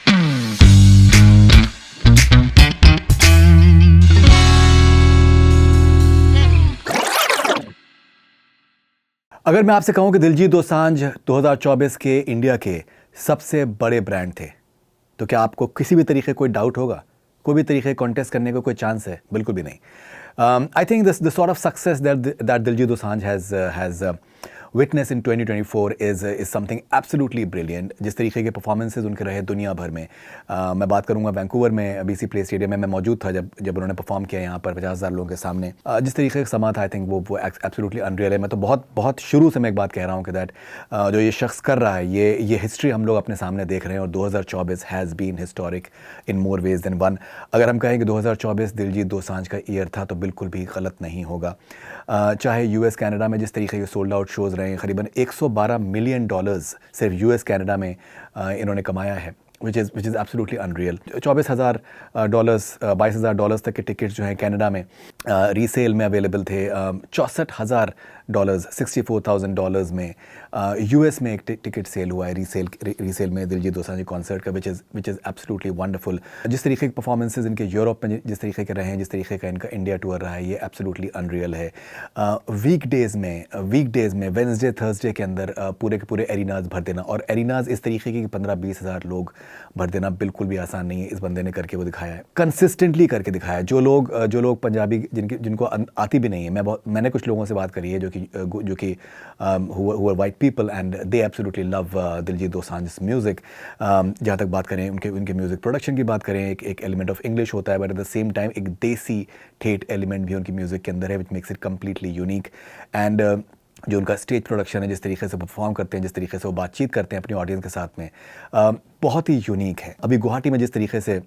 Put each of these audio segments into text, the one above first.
अगर मैं आपसे कहूं कि दिलजीत दोसांझ 2024 के इंडिया के सबसे बड़े ब्रांड थे, तो क्या आपको किसी भी तरीके कोई डाउट होगा? कोई भी तरीके कॉन्टेस्ट करने का कोई चांस है? बिल्कुल भी नहीं। I think the sort of success that Diljit Dosanjh has witness in 2024 is something absolutely brilliant. जिस तरीके के परफॉर्मेंसेज उनके रहे दुनिया भर में, मैं बात करूंगा वैंकूवर में बीसी प्ले स्टेडियम में मैं मौजूद था जब उन्होंने परफॉर्म किया यहाँ पर 50,000 लोगों के सामने। जिस तरीके का समा था, आई थिंक वो एब्सोल्युटली अनरियल है। मैं तो बहुत शुरू से मैं एक बात कह रहा हूँ कि दैट जो ये शख्स कर रहा है, ये हिस्ट्री हम लोग अपने सामने देख रहे हैं और 2024 has been historic in more ways than one. अगर हम कहें कि 2024 दिलजीत दोसांझ का ईयर था तो बिल्कुल भी गलत नहीं होगा। चाहे यूएस कनाडा में जिस तरीके के सोल्ड आउट शोज़ रहे हैं, करीबन $112 मिलियन सिर्फ यूएस कनाडा में इन्होंने कमाया है, विच इज़ एब्सोल्युटली अनरियल। $22,000 तक के टिकट्स जो हैं कनाडा में रीसेल में अवेलेबल थे। $64,000 $64,000 में यूएस में एक टिकट सेल हुआ है रीसेल में दिलजीत दोसांझ कॉन्सर्ट का, विच इज़ एब्सोल्युटली वंडरफुल। जिस तरीके के परफॉर्मेंसेज इनके यूरोप में जिस तरीके के रहे हैं, जिस तरीके का इनका इंडिया टूर रहा है, ये एब्सोल्युटली अनरियल है। वीकडेज़ में वेडनेसडे थर्सडे के अंदर पूरे के पूरे एरिनाज भर देना, और एरिनाज इस तरीके की 15-20 हज़ार लोग भर देना बिल्कुल भी आसान नहीं है। इस बंदे ने करके वो दिखाया है, कंसिस्टेंटली करके दिखाया है। जो लोग पंजाबी जिनको आती भी नहीं है, मैंने कुछ लोगों से बात करी है जो कि who are white people and they absolutely love Diljit Dosanjh music. जहाँ तक बात करें उनके म्यूज़िक प्रोडक्शन की बात करें, एक एलिमेंट ऑफ इंग्लिश होता है, but at the same time एक देसी ठेठ एलिमेंट भी उनकी म्यूज़िक के अंदर है, which makes it completely unique. And जो उनका स्टेज प्रोडक्शन है, जिस तरीके से परफॉर्म करते हैं, जिस तरीके से वो बातचीत करते हैं अपनी ऑडियंस के साथ में, बहुत ही यूनिक है। अभी गुवाहाटी में जिस तरीके से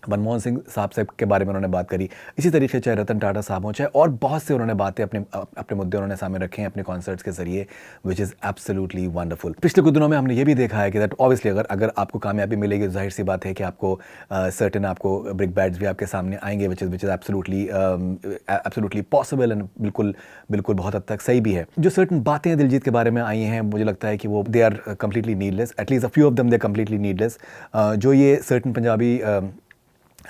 मनमोहन सिंह साहब के बारे में उन्होंने बात करी, इसी तरीके चाहे रतन टाटा साहब हों, चाहे और बहुत से उन्होंने बातें अपने मुद्दे उन्होंने सामने रखे हैं अपने कॉन्सर्ट्स के जरिए, विच इज़ एब्सोल्युटली वंडरफुल। पिछले कुछ दिनों में हमने ये भी देखा है कि दैट ऑब्वियसली अगर आपको कामयाबी मिलेगी तो जाहिर सी बात है कि आपको सर्टेन आपको ब्रिक बैड्स भी आपके सामने आएंगे, which is absolutely possible and बिल्कुल बहुत हद तक सही भी है। जो सर्टेन बातें दिलजीत के बारे में आई हैं, मुझे लगता है कि वो they are completely needless, at least a few of them they completely needless. जो ये सर्टेन पंजाबी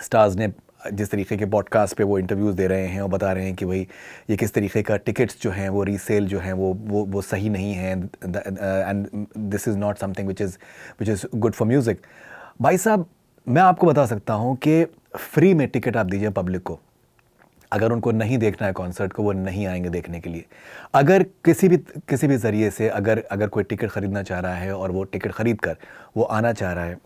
स्टार्स ने जिस तरीके के पॉडकास्ट पे वो इंटरव्यूज़ दे रहे हैं और बता रहे हैं कि भाई ये किस तरीके का टिकट्स जो हैं वो रीसेल जो हैं वो सही नहीं है, and this is not something which is good for music. भाई साहब, मैं आपको बता सकता हूँ कि फ्री में टिकट आप दीजिए पब्लिक को, अगर उनको नहीं देखना है कॉन्सर्ट को, वो नहीं आएंगे देखने के लिए। अगर किसी भी ज़रिए से अगर कोई टिकट ख़रीदना चाह रहा है और वो टिकट ख़रीद कर वो आना चाह रहा है,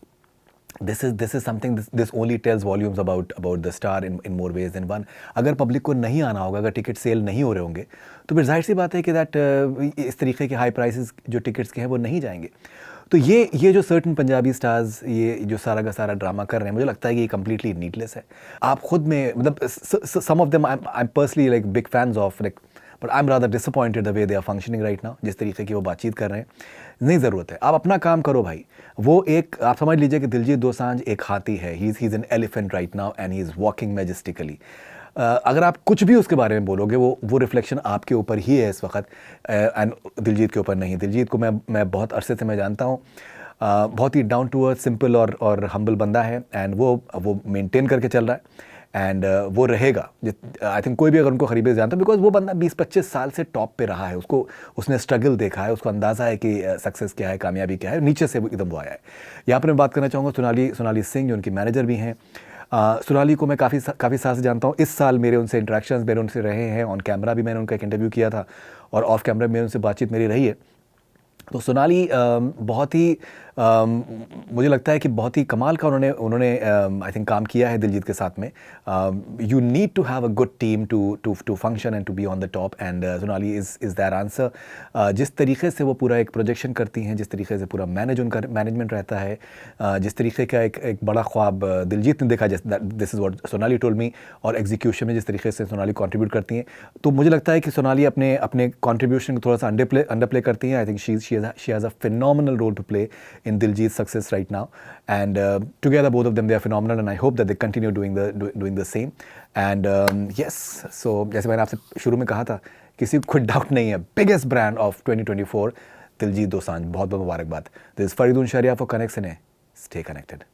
this is something, this only tells volumes about the star in more ways than one। अगर पब्लिक को नहीं आना होगा, अगर टिकट सेल नहीं हो रहे होंगे, तो फिर जाहिर सी बात है कि दैट इस तरीके के हाई प्राइसेस जो टिकट्स के हैं वो नहीं जाएंगे। तो ये जो सर्टन पंजाबी स्टार्स ये जो सारा का सारा ड्रामा कर रहे हैं, मुझे लगता है कि ये कम्प्लीटली नीडलेस है। आप खुद में मतलब some of them I am personally like big fans of, like but I am rather disappointed the way they are functioning right now. जिस तरीके की वो बातचीत कर रहे हैं, नहीं ज़रूरत है। आप अपना काम करो भाई। वो एक आप समझ लीजिए कि दिलजीत दोसांझ एक हाथी है, he is an elephant right now and he is walking majestically. अगर आप कुछ भी उसके बारे में बोलोगे, वो रिफ्लेक्शन आपके ऊपर ही है इस वक्त, एंड दिलजीत के ऊपर नहीं। दिलजीत को मैं बहुत अरसे से मैं जानता हूँ, बहुत ही डाउन टू अर्थ सिंपल और हम्बल बंदा है, एंड वो मेंटेन करके चल रहा है, एंड वो रहेगा। आई थिंक कोई भी अगर उनको करीबी जानता है, बिकॉज वो बंदा 20-25 साल से टॉप पे रहा है, उसने स्ट्रगल देखा है, उसको अंदाज़ा है कि सक्सेस क्या है, कामयाबी क्या है, नीचे से एकदम वो आया है। यहाँ पर मैं बात करना चाहूँगा सोनाली सिंह, जो उनकी मैनेजर भी हैं। सोनाली को मैं काफ़ी साल से जानता हूँ। इस साल मेरे उनसे इंटरेक्शंस मेरे उनसे रहे हैं, ऑन कैमरा भी मैंने उनका एक इंटरव्यू किया था और ऑफ कैमरा में उनसे बातचीत मेरी रही है। तो सोनाली बहुत ही मुझे लगता है कि बहुत ही कमाल का उन्होंने आई थिंक काम किया है दिलजीत के साथ में। You need to have a good team to function and to be on the top, and Sonali is that answer. जिस तरीके से वो पूरा एक प्रोजेक्शन करती हैं, जिस तरीके से पूरा मैनेजमेंट रहता है, जिस तरीके का एक बड़ा ख्वाब दिलजीत ने देखा, this is what Sonali told me, और एग्जीक्यूशन में जिस तरीके से सोनाली कंट्रीब्यूट करती हैं, तो मुझे लगता है कि सोनाली अपने कंट्रीब्यूशन को थोड़ा सा अंडर प्ले करती हैं। I think she has a phenomenal role to play in Diljit's success right now, and together both of them they are phenomenal, and I hope that they continue doing the same, and yes, so जैसे मैंने आपसे शुरू में कहा था, किसी को कोई डाउट नहीं है, biggest brand of 2024 Diljit Dosanjh. बहुत बहुत मुबारकबाद। This is Faridun Sharia for Connect Stay connected.